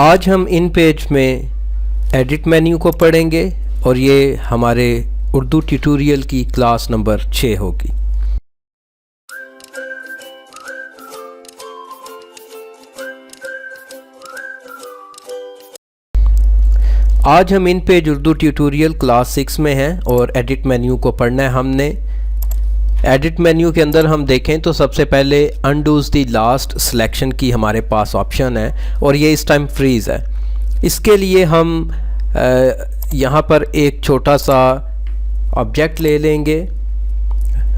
आज हम इन पेज में एडिट मेन्यू को पढ़ेंगे और ये हमारे उर्दू ट्यूटोरियल की क्लास नंबर 6 होगी। आज हम इन पेज उर्दू ट्यूटोरियल क्लास 6 में हैं और एडिट मेन्यू को पढ़ना है हमने। एडिट मेन्यू के अंदर हम देखें तो सबसे पहले अनडूज दी लास्ट सिलेक्शन की हमारे पास ऑप्शन है और ये इस टाइम फ्रीज़ है। इसके लिए हम यहाँ पर एक छोटा सा ऑब्जेक्ट ले लेंगे,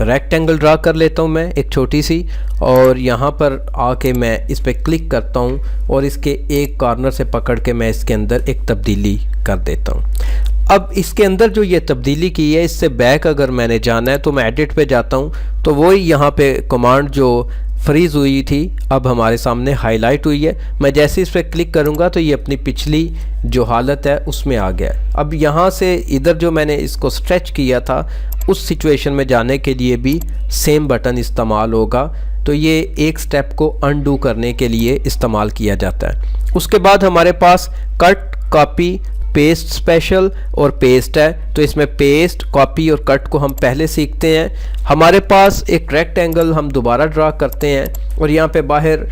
रेक्टेंगल ड्रा कर लेता हूँ मैं एक छोटी सी, और यहाँ पर आके मैं इस पर क्लिक करता हूँ और इसके एक कॉर्नर से पकड़ के मैं इसके अंदर एक तब्दीली कर देता हूँ। अब इसके अंदर जो ये तब्दीली की है, इससे बैक अगर मैंने जाना है तो मैं एडिट पे जाता हूँ तो वही यहाँ पे कमांड जो फ्रीज़ हुई थी अब हमारे सामने हाईलाइट हुई है। मैं जैसे इस पर क्लिक करूँगा तो ये अपनी पिछली जो हालत है उसमें आ गया है। अब यहाँ से इधर जो मैंने इसको स्ट्रेच किया था उस सिचुएशन में जाने के लिए भी सेम बटन इस्तेमाल होगा। तो ये एक स्टेप को अनडू करने के लिए इस्तेमाल किया जाता है। उसके बाद हमारे पास कट, कॉपी, पेस्ट स्पेशल और पेस्ट है। तो इसमें पेस्ट, कॉपी और कट को हम पहले सीखते हैं। हमारे पास एक रेक्टेंगल हम दोबारा ड्रा करते हैं और यहाँ पे बाहर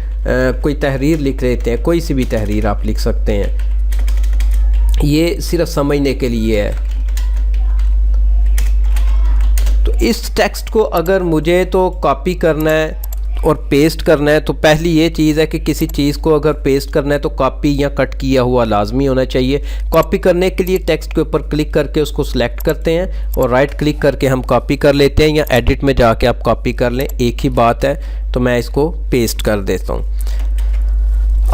कोई तहरीर लिख लेते हैं, कोई सी भी तहरीर आप लिख सकते हैं, ये सिर्फ समझने के लिए है। तो इस टेक्स्ट को अगर मुझे तो कॉपी करना है और पेस्ट करना है तो पहली ये चीज़ है कि किसी चीज़ को अगर पेस्ट करना है तो कॉपी या कट किया हुआ लाजमी होना चाहिए। कॉपी करने के लिए टेक्स्ट के ऊपर क्लिक करके उसको सिलेक्ट करते हैं और राइट क्लिक करके हम कॉपी कर लेते हैं, या एडिट में जाके आप कॉपी कर लें, एक ही बात है। तो मैं इसको पेस्ट कर देता हूँ।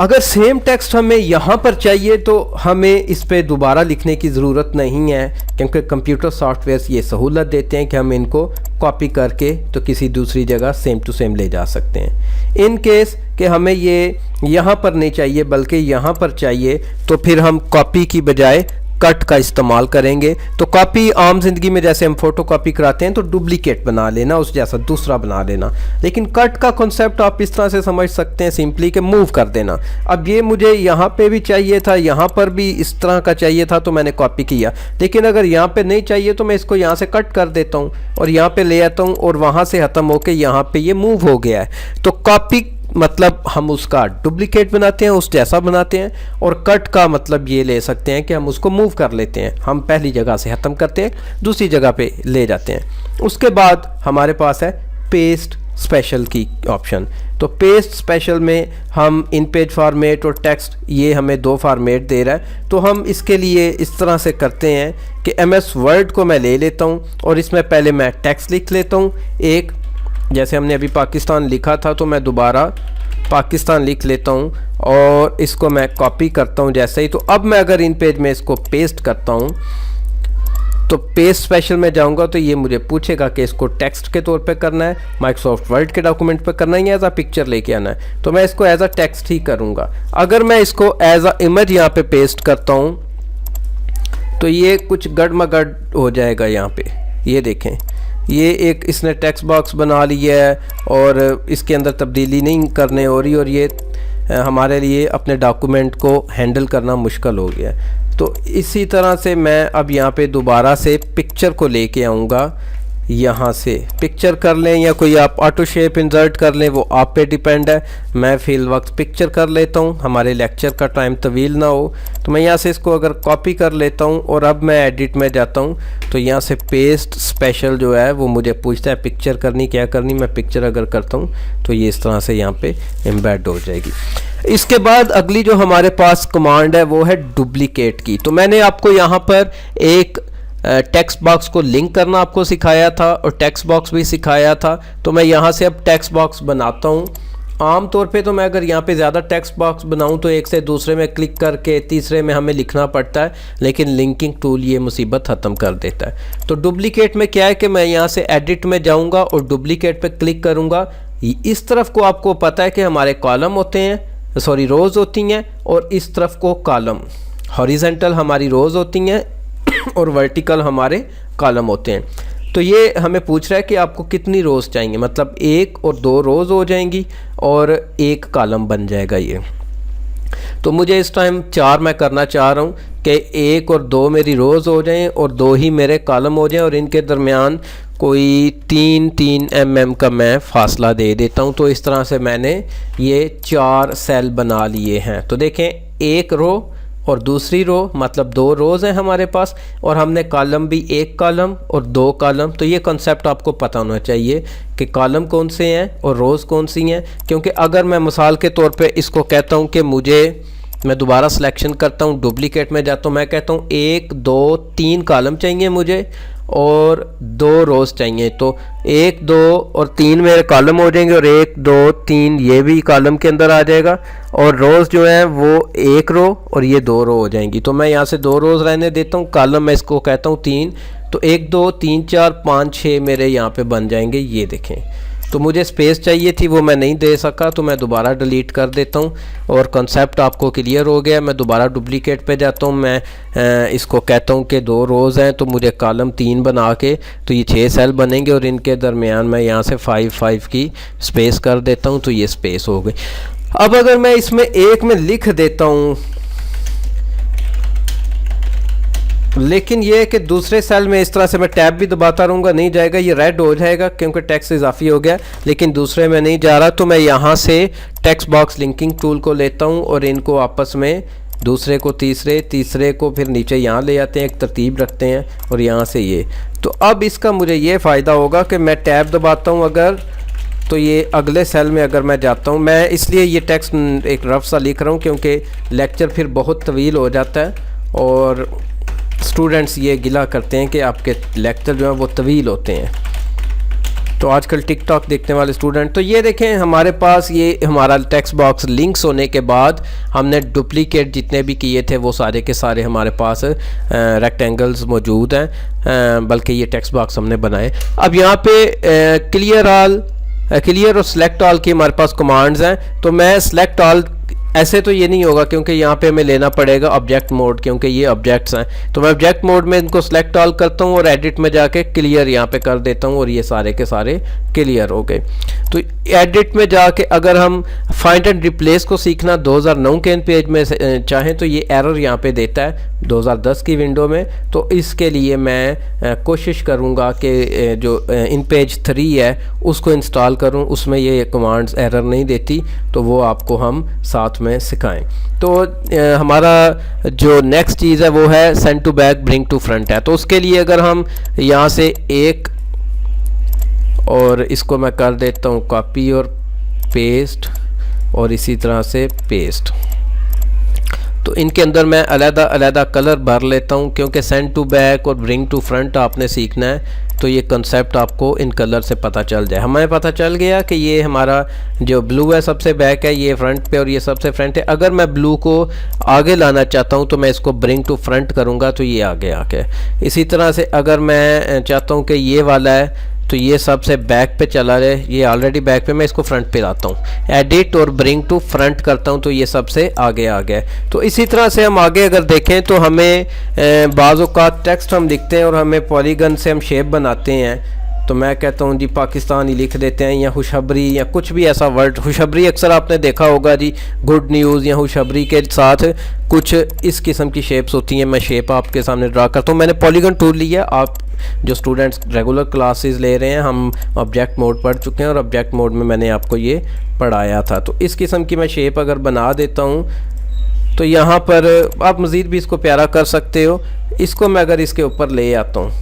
अगर सेम टेक्स्ट हमें यहाँ पर चाहिए तो हमें इस पर दोबारा लिखने की ज़रूरत नहीं है, क्योंकि कंप्यूटर सॉफ्टवेयर ये सहूलत देते हैं कि हम इनको कॉपी करके तो किसी दूसरी जगह सेम टू सेम ले जा सकते हैं। इन केस कि हमें ये यहाँ पर नहीं चाहिए बल्कि यहाँ पर चाहिए तो फिर हम कॉपी की बजाय कट का इस्तेमाल करेंगे। तो कॉपी आम जिंदगी में जैसे हम फोटो कॉपी कराते हैं तो डुप्लीकेट बना लेना, उस जैसा दूसरा बना लेना। लेकिन कट का कॉन्सेप्ट आप इस तरह से समझ सकते हैं सिंपली कि मूव कर देना। अब ये मुझे यहाँ पे भी चाहिए था, यहाँ पर भी इस तरह का चाहिए था तो मैंने कॉपी किया। लेकिन अगर यहाँ पे नहीं चाहिए तो मैं इसको यहाँ से कट कर देता हूँ और यहाँ पे ले आता हूँ और वहाँ से ख़त्म होकर यहाँ पे ये मूव हो गया है। तो कॉपी मतलब हम उसका डुप्लीकेट बनाते हैं, उस जैसा बनाते हैं, और कट का मतलब ये ले सकते हैं कि हम उसको मूव कर लेते हैं, हम पहली जगह से ख़त्म करते हैं दूसरी जगह पे ले जाते हैं। उसके बाद हमारे पास है पेस्ट स्पेशल की ऑप्शन। तो पेस्ट स्पेशल में हम इन पेज फॉर्मेट और टेक्स्ट, ये हमें दो फॉर्मेट दे रहा है। तो हम इसके लिए इस तरह से करते हैं कि MS वर्ड को मैं ले लेता हूँ और इसमें पहले मैं टेक्स्ट लिख लेता हूँ एक, जैसे हमने अभी पाकिस्तान लिखा था तो मैं दोबारा पाकिस्तान लिख लेता हूँ और इसको मैं कॉपी करता हूँ जैसे ही। तो अब मैं अगर इन पेज में इसको पेस्ट करता हूँ तो पेस्ट स्पेशल में जाऊँगा तो ये मुझे पूछेगा कि इसको टेक्स्ट के तौर पे करना है, माइक्रोसॉफ्ट वर्ड के डॉक्यूमेंट पे करना है या एज अ पिक्चर लेके आना है। तो मैं इसको एज अ टेक्स्ट ही करूँगा। अगर मैं इसको एज अ इमेज यहाँ पे पेस्ट करता हूँ तो ये कुछ गड़मगड़ हो जाएगा। यहाँ पे ये देखें, ये एक इसने टेक्स्ट बॉक्स बना लिया है और इसके अंदर तब्दीली नहीं करने हो रही और ये हमारे लिए अपने डॉक्यूमेंट को हैंडल करना मुश्किल हो गया। तो इसी तरह से मैं अब यहाँ पे दोबारा से पिक्चर को लेके आऊँगा, यहाँ से पिक्चर कर लें या कोई आप ऑटो शेप इंसर्ट कर लें, वो आप पे डिपेंड है। मैं फ़िल वक्त पिक्चर कर लेता हूँ, हमारे लेक्चर का टाइम तवील ना हो। तो मैं यहाँ से इसको अगर कॉपी कर लेता हूँ और अब मैं एडिट में जाता हूँ तो यहाँ से पेस्ट स्पेशल जो है वो मुझे पूछता है पिक्चर करनी क्या करनी। मैं पिक्चर अगर करता हूँ तो ये इस तरह से यहाँ पे एम्बेड हो जाएगी। इसके बाद अगली जो हमारे पास कमांड है वो है डुप्लीकेट की। तो मैंने आपको यहाँ पर एक टेक्स्ट बॉक्स को लिंक करना आपको सिखाया था और टेक्स्ट बॉक्स भी सिखाया था। तो मैं यहाँ से अब टेक्स्ट बॉक्स बनाता हूँ। आम तौर पे तो मैं अगर यहाँ पे ज़्यादा टेक्स्ट बॉक्स बनाऊँ तो एक से दूसरे में क्लिक करके तीसरे में हमें लिखना पड़ता है, लेकिन लिंकिंग टूल ये मुसीबत ख़त्म कर देता है। तो डुप्लीकेट में क्या है कि मैं यहाँ से एडिट में जाऊँगा और डुप्लीकेट पे क्लिक करूँगा। इस तरफ को आपको पता है कि हमारे कॉलम होते हैं, सॉरी रोज़ होती हैं, और इस तरफ को कॉलम, हॉरिजेंटल हमारी रोज़ होती हैं और वर्टिकल हमारे कॉलम होते हैं। तो ये हमें पूछ रहा है कि आपको कितनी रोज़ चाहिए, मतलब 1 और 2 रोज़ हो जाएंगी और एक कॉलम बन जाएगा ये। तो मुझे इस टाइम 4 मैं करना चाह रहा हूँ कि 1 और 2 मेरी रोज़ हो जाएं और 2 ही मेरे कॉलम हो जाएं और इनके दरमियान कोई 3-3 mm का मैं फासला दे देता हूँ। तो इस तरह से मैंने ये 4 सेल बना लिए हैं। तो देखें, एक रो और दूसरी रो, मतलब 2 रोज़ हैं हमारे पास, और हमने कॉलम भी 1 कॉलम और 2 कॉलम। तो ये कॉन्सेप्ट आपको पता होना चाहिए कि कॉलम कौन से हैं और रोज़ कौन सी हैं। क्योंकि अगर मैं मिसाल के तौर पे इसको कहता हूँ कि मैं दोबारा सिलेक्शन करता हूँ, डुप्लीकेट में जाता हूँ, मैं कहता हूँ 1 2 3 कॉलम चाहिए मुझे और 2 रोज़ चाहिए। तो 1 2 और 3 मेरे कॉलम हो जाएंगे और 1 2 3 ये भी कॉलम के अंदर आ जाएगा, और रोज़ जो है वो 1 रो और ये 2 रो हो जाएंगी। तो मैं यहाँ से 2 रोज़ रहने देता हूँ, कॉलम मैं इसको कहता हूँ 3। तो 1 2 3 4 5 6 मेरे यहाँ पे बन जाएंगे। ये देखें, तो मुझे स्पेस चाहिए थी, वो मैं नहीं दे सका, तो मैं दोबारा डिलीट कर देता हूँ और कॉन्सेप्ट आपको क्लियर हो गया। मैं दोबारा डुप्लीकेट पे जाता हूँ, मैं इसको कहता हूँ कि 2 रोज़ हैं, तो मुझे कॉलम 3 बना के तो ये 6 सेल बनेंगे और इनके दरमियान मैं यहाँ से 5 की स्पेस कर देता हूँ। तो ये स्पेस हो गई। अब अगर मैं इसमें 1 में लिख देता हूँ, लेकिन ये है कि दूसरे सेल में इस तरह से मैं टैब भी दबाता रहूँगा, नहीं जाएगा, ये रेड हो जाएगा क्योंकि टेक्स्ट इजाफी हो गया, लेकिन दूसरे में नहीं जा रहा। तो मैं यहाँ से टेक्स्ट बॉक्स लिंकिंग टूल को लेता हूँ और इनको आपस में, दूसरे को तीसरे, तीसरे को फिर नीचे यहाँ ले आते हैं, एक तरतीब रखते हैं और यहाँ से ये। तो अब इसका मुझे ये फ़ायदा होगा कि मैं टैब दबाता हूँ अगर, तो ये अगले सेल में अगर मैं जाता हूँ, मैं इसलिए ये टेक्स्ट एक रफ सा लिख रहा हूँ क्योंकि लेक्चर फिर बहुत तवील हो जाता है और स्टूडेंट्स ये गिला करते हैं कि आपके लेक्चर जो है वो तवील होते हैं, तो आजकल टिकटॉक देखने वाले स्टूडेंट। तो ये देखें, हमारे पास ये हमारा टेक्स्ट बॉक्स लिंक्स होने के बाद हमने डुप्लीकेट जितने भी किए थे वो सारे के सारे हमारे पास रेक्टेंगल्स मौजूद हैं, बल्कि ये टेक्स्ट बॉक्स हमने बनाए। अब यहाँ पे क्लियर और सिलेक्ट ऑल की हमारे पास कमांड्स हैं। तो मैं सिलेक्ट ऑल, ऐसे तो ये नहीं होगा क्योंकि यहाँ पे हमें लेना पड़ेगा ऑब्जेक्ट मोड, क्योंकि ये ऑब्जेक्ट्स हैं। तो मैं ऑब्जेक्ट मोड में इनको सेलेक्ट ऑल करता हूँ और एडिट में जाके क्लियर यहाँ पे कर देता हूँ और ये सारे के सारे क्लियर हो गए। तो एडिट में जाके अगर हम फाइंड एंड रिप्लेस को सीखना 2009 के इन पेज में चाहें तो ये एरर यहाँ पे देता है 2010 की विंडो में। तो इसके लिए मैं कोशिश करूँगा कि जो इन पेज 3 है उसको इंस्टॉल करूँ, उसमें ये कमांड्स एरर नहीं देती, तो वो आपको हम साथ में सिखाएं। तो हमारा जो नेक्स्ट चीज़ है वो है send to back bring to front है। तो उसके लिए अगर हम यहाँ से एक, और इसको मैं कर देता हूँ कॉपी और पेस्ट और इसी तरह से पेस्ट, तो इनके अंदर मैं अलग कलर भर लेता हूँ क्योंकि सेंड टू बैक और ब्रिंग टू फ्रंट आपने सीखना है। तो ये कंसेप्ट आपको इन कलर से पता चल जाए। हमें पता चल गया कि ये हमारा जो ब्लू है सबसे बैक है, ये फ्रंट पे और ये सबसे फ्रंट है। अगर मैं ब्लू को आगे लाना चाहता हूँ तो मैं इसको ब्रिंग टू फ्रंट करूँगा तो ये आगे आके। इसी तरह से अगर मैं चाहता हूँ कि ये वाला है तो ये सबसे बैक पे चला जाए, ये ऑलरेडी बैक पे, मैं इसको फ्रंट पे लाता हूँ, एडिट और ब्रिंग टू फ्रंट करता हूँ तो ये सबसे आगे आ गया। तो इसी तरह से हम आगे अगर देखें तो हमें बाज़ों का टेक्स्ट हम लिखते हैं और हमें पॉलीगन से हम शेप बनाते हैं। तो मैं कहता हूँ जी पाकिस्तान ही लिख देते हैं, या खुशखबरी या कुछ भी ऐसा वर्ड। खुशखबरी अक्सर आपने देखा होगा जी, गुड न्यूज़ या खुशखबरी के साथ कुछ इस किस्म की शेप्स होती हैं। मैं शेप आपके सामने ड्रा करता हूँ। मैंने पॉलीगन टूल लिया। आप जो स्टूडेंट्स रेगुलर क्लासेस ले रहे हैं, हम ऑब्जेक्ट मोड पढ़ चुके हैं और ऑब्जेक्ट मोड में मैंने आपको ये पढ़ाया था। तो इस किस्म की मैं शेप अगर बना देता हूँ तो यहाँ पर आप मज़ीद भी इसको प्यारा कर सकते हो। इसको मैं अगर इसके ऊपर ले आता हूँ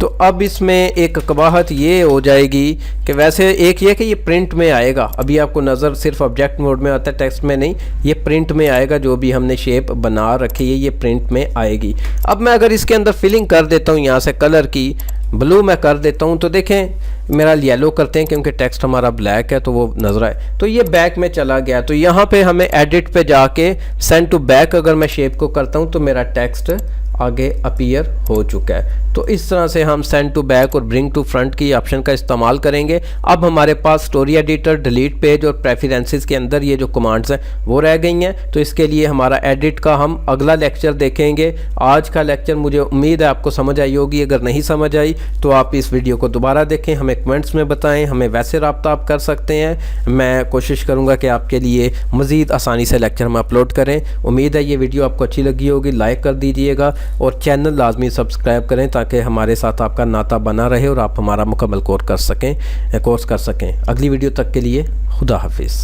तो अब इसमें एक कबाहत ये हो जाएगी कि वैसे एक ये कि ये प्रिंट में आएगा। अभी आपको नज़र सिर्फ ऑब्जेक्ट मोड में आता है, टेक्स्ट में नहीं, ये प्रिंट में आएगा। जो भी हमने शेप बना रखी है ये प्रिंट में आएगी। अब मैं अगर इसके अंदर फिलिंग कर देता हूँ, यहाँ से कलर की ब्लू मैं कर देता हूँ, तो देखें मेरा येलो करते हैं क्योंकि टेक्स्ट हमारा ब्लैक है तो वो नजर आए। तो ये बैक में चला गया। तो यहाँ पे हमें एडिट पे जाके सेंड टू बैक अगर मैं शेप को करता हूँ तो मेरा टेक्स्ट आगे अपीयर हो चुका है। तो इस तरह से हम सेंड टू बैक और ब्रिंग टू फ्रंट की ऑप्शन का इस्तेमाल करेंगे। अब हमारे पास स्टोरी एडिटर, डिलीट पेज और प्रेफरेंसेस के अंदर ये जो कमांड्स हैं वो रह गई हैं। तो इसके लिए हमारा एडिट का हम अगला लेक्चर देखेंगे। आज का लेक्चर मुझे उम्मीद है आपको समझ आई होगी। अगर नहीं समझ आई तो आप इस वीडियो को दोबारा देखें, हमें कमेंट्स में बताएं, हमें वैसे रब्ता आप कर सकते हैं। मैं कोशिश करूँगा कि आपके लिए मज़ीद आसानी से लेक्चर हम अपलोड करें। उम्मीद है ये वीडियो आपको अच्छी लगी होगी। लाइक कर दीजिएगा और चैनल लाजमी सब्सक्राइब करें ताकि हमारे साथ आपका नाता बना रहे और आप हमारा मुकम्मल कोर्स कर सकें। अगली वीडियो तक के लिए खुदा हाफिज़।